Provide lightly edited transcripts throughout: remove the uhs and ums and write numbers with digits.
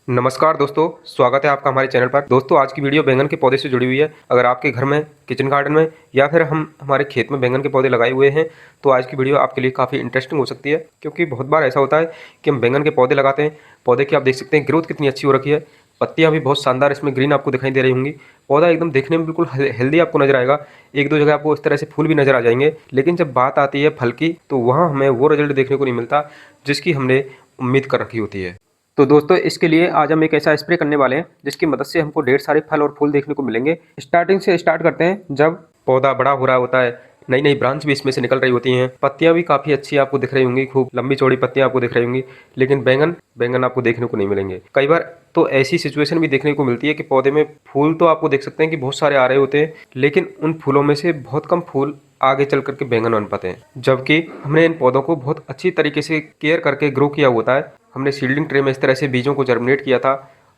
नमस्कार दोस्तों, स्वागत है आपका हमारे चैनल पर। दोस्तों आज की वीडियो बैंगन के पौधे से जुड़ी हुई है। अगर आपके घर में, किचन गार्डन में या फिर हम हमारे खेत में बैंगन के पौधे लगाए हुए हैं तो आज की वीडियो आपके लिए काफ़ी इंटरेस्टिंग हो सकती है, क्योंकि बहुत बार ऐसा होता है कि हम बैंगन के पौधे लगाते हैं। पौधे की आप देख सकते हैं ग्रोथ कितनी अच्छी हो रखी है, पत्तियाँ भी बहुत शानदार इसमें ग्रीन आपको दिखाई दे रही होंगी। पौधा एकदम देखने में बिल्कुल हेल्दी आपको नजर आएगा। एक दो जगह आपको इस तरह से फूल भी नजर आ जाएंगे, लेकिन जब बात आती है फल की तो वहाँ हमें वो रिजल्ट देखने को नहीं मिलता जिसकी हमने उम्मीद कर रखी होती है। तो दोस्तों इसके लिए आज हम एक ऐसा स्प्रे करने वाले हैं जिसकी मदद से हमको ढेर सारे फल और फूल देखने को मिलेंगे। स्टार्टिंग से स्टार्ट करते हैं, जब पौधा बड़ा हो रहा होता है, नई नई ब्रांच भी इसमें से निकल रही होती हैं, पत्तियां भी काफी अच्छी आपको दिख रही होंगी, खूब लंबी चौड़ी पत्तियां आपको दिख रही होंगी, लेकिन बैंगन बैंगन आपको देखने को नहीं मिलेंगे। कई बार तो ऐसी सिचुएशन भी देखने को मिलती है कि पौधे में फूल तो आपको देख सकते हैं कि बहुत सारे आ रहे होते हैं, लेकिन उन फूलों में से बहुत कम फूल आगे चल करके बैंगन बन पाते हैं। जबकि हमने इन पौधों को बहुत अच्छी तरीके से केयर करके ग्रो किया होता है। हमने सीडलिंग ट्रे में इस तरह से बीजों को जर्मिनेट किया था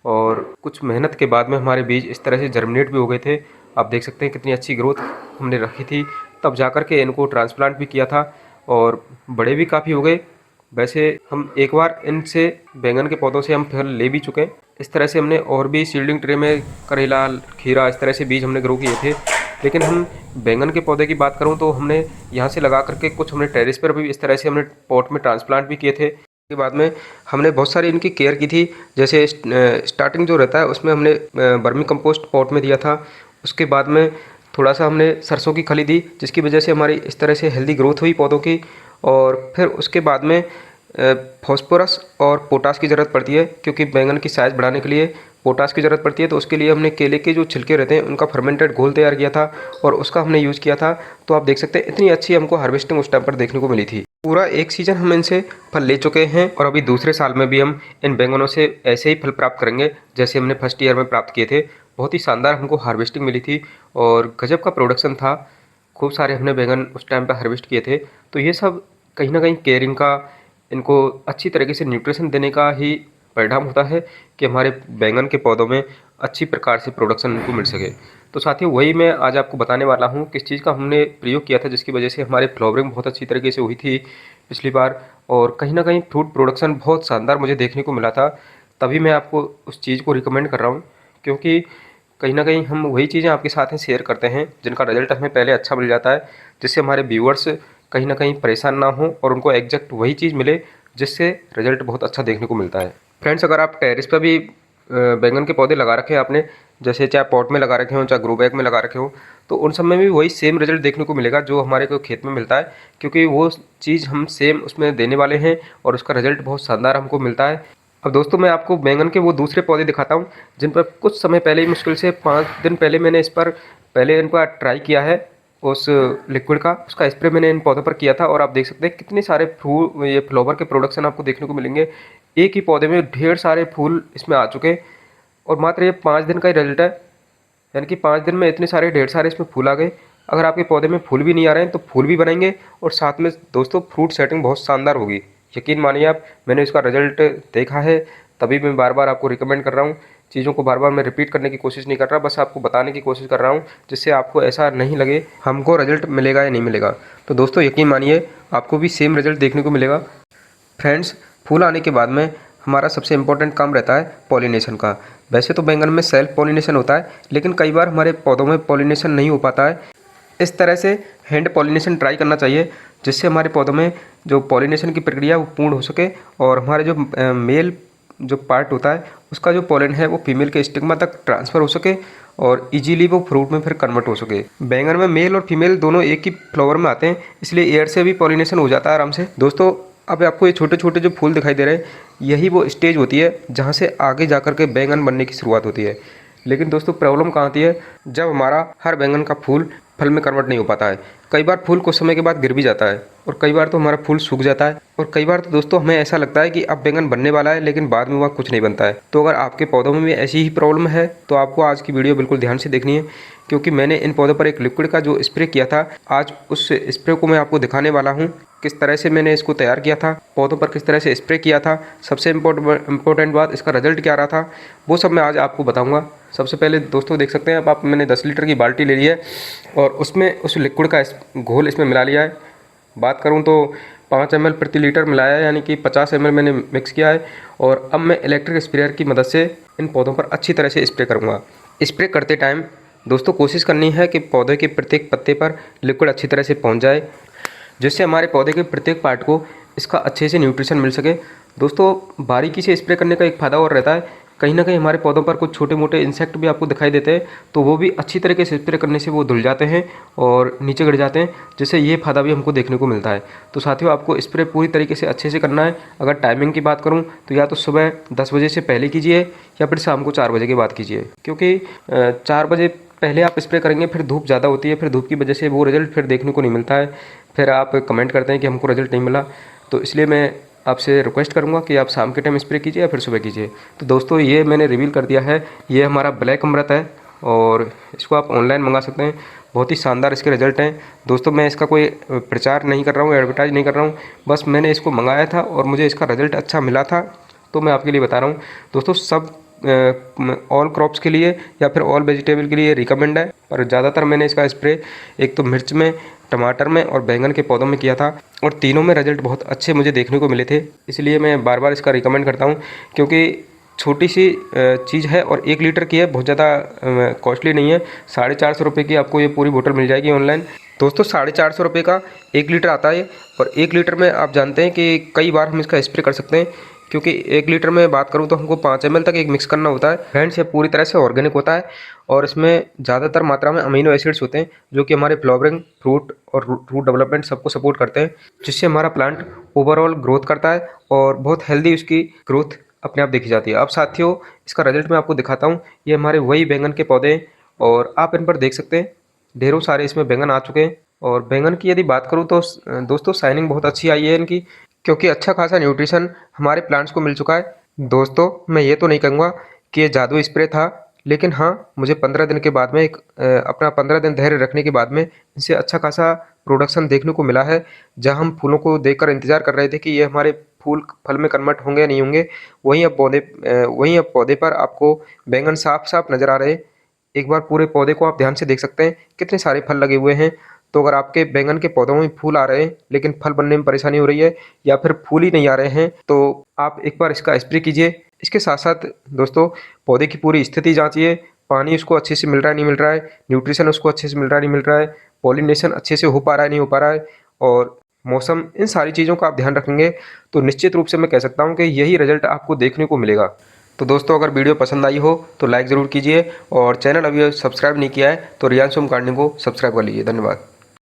और कुछ मेहनत के बाद में हमारे बीज इस तरह से जर्मिनेट भी हो गए थे। आप देख सकते हैं कितनी अच्छी ग्रोथ हमने रखी थी, तब जा कर के इनको ट्रांसप्लांट भी किया था और बड़े भी काफ़ी हो गए। वैसे हम एक बार इनसे बैंगन के पौधों से हम फल ले भी चुके हैं। इस तरह से हमने और भी सीडलिंग ट्रे में करेला, खीरा, इस तरह से बीज हमने ग्रो किए थे। लेकिन हम बैंगन के पौधे की बात करूं तो हमने यहाँ से लगा करके कुछ हमने टेरेस पर भी इस तरह से हमने पॉट में ट्रांसप्लांट भी किए थे। के बाद में हमने बहुत सारी इनकी केयर की थी। जैसे स्टार्टिंग जो रहता है उसमें हमने वर्मी कंपोस्ट पॉट में दिया था। उसके बाद में थोड़ा सा हमने सरसों की खली दी, जिसकी वजह से हमारी इस तरह से हेल्दी ग्रोथ हुई पौधों की। और फिर उसके बाद में फॉस्फोरस और पोटास की ज़रूरत पड़ती है, क्योंकि बैंगन की साइज़ बढ़ाने के लिए पोटास की ज़रूरत पड़ती है। तो उसके लिए हमने केले के जो छिलके रहते हैं उनका फर्मेंटेड घोल तैयार किया था और उसका हमने यूज़ किया था। तो आप देख सकते हैं इतनी अच्छी हमको हार्वेस्टिंग उस टाइम पर देखने को मिली थी। पूरा एक सीजन हम इनसे फल ले चुके हैं और अभी दूसरे साल में भी हम इन बैंगनों से ऐसे ही फल प्राप्त करेंगे जैसे हमने फर्स्ट ईयर में प्राप्त किए थे। बहुत ही शानदार हमको हार्वेस्टिंग मिली थी और गजब का प्रोडक्शन था। खूब सारे हमने बैंगन उस टाइम पर हार्वेस्ट किए थे। तो ये सब कहीं ना कहीं केयरिंग का, इनको अच्छी तरीके से न्यूट्रिशन देने का ही परिणाम होता है कि हमारे बैंगन के पौधों में अच्छी प्रकार से प्रोडक्शन उनको मिल सके। तो साथियों वही मैं आज आपको बताने वाला हूँ किस चीज़ का हमने प्रयोग किया था जिसकी वजह से हमारे फ्लावरिंग बहुत अच्छी तरीके से हुई थी पिछली बार, और कहीं ना कहीं फ्रूट प्रोडक्शन बहुत शानदार मुझे देखने को मिला था। तभी मैं आपको उस चीज़ को रिकमेंड कर रहा हूँ, क्योंकि कहीं ना कहीं हम वही चीज़ें आपके साथ में शेयर करते हैं जिनका रिजल्ट हमें पहले अच्छा मिल जाता है, जिससे हमारे व्यूअर्स कहीं ना कहीं परेशान ना हो और उनको एग्जैक्ट वही चीज़ मिले जिससे रिजल्ट बहुत अच्छा देखने को मिलता है। फ्रेंड्स, अगर आप टेरेस पर भी बैंगन के पौधे लगा रखे हैं आपने, जैसे चाहे पॉट में लगा रखे हो चाहे ग्रो बैग में लगा रखे हो, तो उन सब में भी वही सेम रिजल्ट देखने को मिलेगा जो हमारे को खेत में मिलता है, क्योंकि वो चीज़ हम सेम उसमें देने वाले हैं और उसका रिजल्ट बहुत शानदार हमको मिलता है। अब दोस्तों मैं आपको बैंगन के वो दूसरे पौधे दिखाता हूँ जिन पर कुछ समय पहले ही, मुश्किल से 5 दिन पहले मैंने इस पर पहले इनका ट्राई किया है। उस लिक्विड का, उसका स्प्रे मैंने इन पौधों पर किया था और आप देख सकते हैं कितने सारे फूल, ये फ्लावर के प्रोडक्शन आपको देखने को मिलेंगे। एक ही पौधे में ढेर सारे फूल इसमें आ चुके हैं और मात्र ये 5 दिन का ही रिजल्ट है। यानी कि 5 दिन में इतने सारे ढेर सारे इसमें फूल आ गए। अगर आपके पौधे में फूल भी नहीं आ रहे हैं तो फूल भी बनाएंगे और साथ में दोस्तों फ्रूट सेटिंग बहुत शानदार होगी। यकीन मानिए आप, मैंने इसका रिजल्ट देखा है, तभी मैं बार बार आपको रिकमेंड कर रहा हूँ। चीज़ों को बार बार मैं रिपीट करने की कोशिश नहीं कर रहा, बस आपको बताने की कोशिश कर रहा हूँ जिससे आपको ऐसा नहीं लगे हमको रिजल्ट मिलेगा या नहीं मिलेगा। तो दोस्तों यकीन मानिए आपको भी सेम रिजल्ट देखने को मिलेगा। फ्रेंड्स, फूल आने के बाद में हमारा सबसे इम्पोर्टेंट काम रहता है पॉलिनेशन का। वैसे तो बैंगन में सेल्फ पॉलिनेशन होता है, लेकिन कई बार हमारे पौधों में पॉलिनेशन नहीं हो पाता है। इस तरह से हैंड पॉलिनेशन ट्राई करना चाहिए, जिससे हमारे पौधों में जो पॉलिनेशन की प्रक्रिया वो पूर्ण हो सके और हमारे जो मेल जो पार्ट होता है उसका जो पॉलन है वो फीमेल के स्टिग्मा तक ट्रांसफ़र हो सके और इजीली वो फ्रूट में फिर कन्वर्ट हो सके। बैंगन में मेल और फीमेल दोनों एक ही फ्लावर में आते हैं, इसलिए एयर से भी पॉलिनेशन हो जाता है आराम से। दोस्तों अब आपको ये छोटे छोटे जो फूल दिखाई दे रहे हैं, यही वो स्टेज होती है जहाँ से आगे जाकर के बैंगन बनने की शुरुआत होती है। लेकिन दोस्तों प्रॉब्लम कहाँ आती है, जब हमारा हर बैंगन का फूल फल में कन्वर्ट नहीं हो पाता है। कई बार फूल कुछ समय के बाद गिर भी जाता है और कई बार तो हमारा फूल सूख जाता है और कई बार तो दोस्तों हमें ऐसा लगता है कि अब बैंगन बनने वाला है, लेकिन बाद में वह कुछ नहीं बनता है। तो अगर आपके पौधों में भी ऐसी ही प्रॉब्लम है तो आपको आज की वीडियो बिल्कुल ध्यान से देखनी है, क्योंकि मैंने इन पौधों पर एक लिक्विड का जो स्प्रे किया था, आज उस स्प्रे को मैं आपको दिखाने वाला हूँ। किस तरह से मैंने इसको तैयार किया था, पौधों पर किस तरह से स्प्रे किया था, सबसे इम्पोर्टेंट बात इसका रिजल्ट क्या रहा था, वो सब मैं आज आपको बताऊँगा। सबसे पहले दोस्तों देख सकते हैं आप मैंने 10 लीटर की बाल्टी ले ली है और उसमें उस लिक्विड का घोल इसमें मिला लिया है। बात करूं तो 5 ml प्रति लीटर मिलाया है, यानी कि 50 ml मैंने मिक्स किया है। और अब मैं इलेक्ट्रिक स्प्रेयर की मदद से इन पौधों पर अच्छी तरह से स्प्रे करूँगा। स्प्रे करते टाइम दोस्तों कोशिश करनी है कि पौधे के प्रत्येक पत्ते पर लिक्विड अच्छी तरह से पहुँच जाए, जिससे हमारे पौधे के प्रत्येक पार्ट को इसका अच्छे से न्यूट्रिशन मिल सके। दोस्तों बारीकी से स्प्रे करने का एक फ़ायदा और रहता है, कहीं ना कहीं हमारे पौधों पर कुछ छोटे मोटे इंसेक्ट भी आपको दिखाई देते हैं, तो वो भी अच्छी तरीके से स्प्रे करने से वो धुल जाते हैं और नीचे गिर जाते हैं, जिससे ये फ़ायदा भी हमको देखने को मिलता है। तो साथियों आपको स्प्रे पूरी तरीके से अच्छे से करना है। अगर टाइमिंग की बात करूँ तो या तो सुबह 10 बजे से पहले कीजिए या फिर शाम को 4 बजे के बाद कीजिए, क्योंकि 4 बजे पहले आप स्प्रे करेंगे फिर धूप ज़्यादा होती है, फिर धूप की वजह से वो रिज़ल्ट फिर देखने को नहीं मिलता है, फिर आप कमेंट करते हैं कि हमको रिज़ल्ट नहीं मिला। तो इसलिए मैं आपसे रिक्वेस्ट करूंगा कि आप शाम के टाइम स्प्रे कीजिए या फिर सुबह कीजिए। तो दोस्तों ये मैंने रिवील कर दिया है, ये हमारा ब्लैक अमृत है और इसको आप ऑनलाइन मंगा सकते हैं। बहुत ही शानदार इसके रिज़ल्ट हैं दोस्तों। मैं इसका कोई प्रचार नहीं कर रहा हूँ, एडवर्टाइज नहीं कर रहा हूँ, बस मैंने इसको मंगाया था और मुझे इसका रिज़ल्ट अच्छा मिला था, तो मैं आपके लिए बता रहा हूँ। दोस्तों सब ऑल क्रॉप्स के लिए या फिर ऑल वेजिटेबल के लिए रिकमेंड है, पर ज़्यादातर मैंने इसका स्प्रे एक तो मिर्च में, टमाटर में और बैंगन के पौधों में किया था, और तीनों में रिजल्ट बहुत अच्छे मुझे देखने को मिले थे। इसलिए मैं बार बार इसका रिकमेंड करता हूँ, क्योंकि छोटी सी चीज़ है और 1 लीटर की है, बहुत ज़्यादा कॉस्टली नहीं है। 450 रुपये की आपको ये पूरी बोतल मिल जाएगी ऑनलाइन। दोस्तों 450 रुपये का 1 लीटर आता है, और 1 लीटर में आप जानते हैं कि कई बार हम इसका स्प्रे कर सकते हैं, क्योंकि 1 लीटर में बात करूं तो हमको 5 ml तक एक मिक्स करना होता है। फ्रेंड्स ये पूरी तरह से ऑर्गेनिक होता है और इसमें ज़्यादातर मात्रा में अमीनो एसिड्स होते हैं, जो कि हमारे फ्लावरिंग, फ्रूट और रूट डेवलपमेंट सबको सपोर्ट करते हैं, जिससे हमारा प्लांट ओवरऑल ग्रोथ करता है और बहुत हेल्दी उसकी ग्रोथ अपने आप देखी जाती है। अब साथियों इसका रिजल्ट मैं आपको दिखाता हूँ। ये हमारे वही बैंगन के पौधे हैं और आप इन पर देख सकते हैं ढेरों सारे इसमें बैंगन आ चुके हैं। और बैंगन की यदि बात करूँ तो दोस्तों शाइनिंग बहुत अच्छी आई है इनकी, क्योंकि अच्छा खासा न्यूट्रिशन हमारे प्लांट्स को मिल चुका है। दोस्तों मैं ये तो नहीं कहूँगा कि ये जादू स्प्रे था, लेकिन हाँ मुझे 15 दिन के बाद में अपना 15 दिन धैर्य रखने के बाद में इनसे अच्छा खासा प्रोडक्शन देखने को मिला है। जहाँ हम फूलों को देखकर इंतजार कर रहे थे कि ये हमारे फूल फल में कन्वर्ट होंगे या नहीं होंगे, वहीं अब पौधे पर आपको बैंगन साफ साफ नजर आ रहे हैं। एक बार पूरे पौधे को आप ध्यान से देख सकते हैं कितने सारे फल लगे हुए हैं। तो अगर आपके बैंगन के पौधों में फूल आ रहे हैं लेकिन फल बनने में परेशानी हो रही है, या फिर फूल ही नहीं आ रहे हैं, तो आप एक बार इसका स्प्रे कीजिए। इसके साथ साथ दोस्तों पौधे की पूरी स्थिति जांचिए, पानी उसको अच्छे से मिल रहा है नहीं मिल रहा है, न्यूट्रिशन उसको अच्छे से मिल रहा है नहीं मिल रहा है, पॉलिनेशन अच्छे से हो पा रहा है नहीं हो पा रहा है, और मौसम, इन सारी चीज़ों का आप ध्यान रखेंगे तो निश्चित रूप से मैं कह सकता हूँ कि यही रिजल्ट आपको देखने को मिलेगा। तो दोस्तों अगर वीडियो पसंद आई हो तो लाइक ज़रूर कीजिए, और चैनल अभी सब्सक्राइब नहीं किया है तो रियांशु गार्डनिंग को सब्सक्राइब कर लीजिए। धन्यवाद।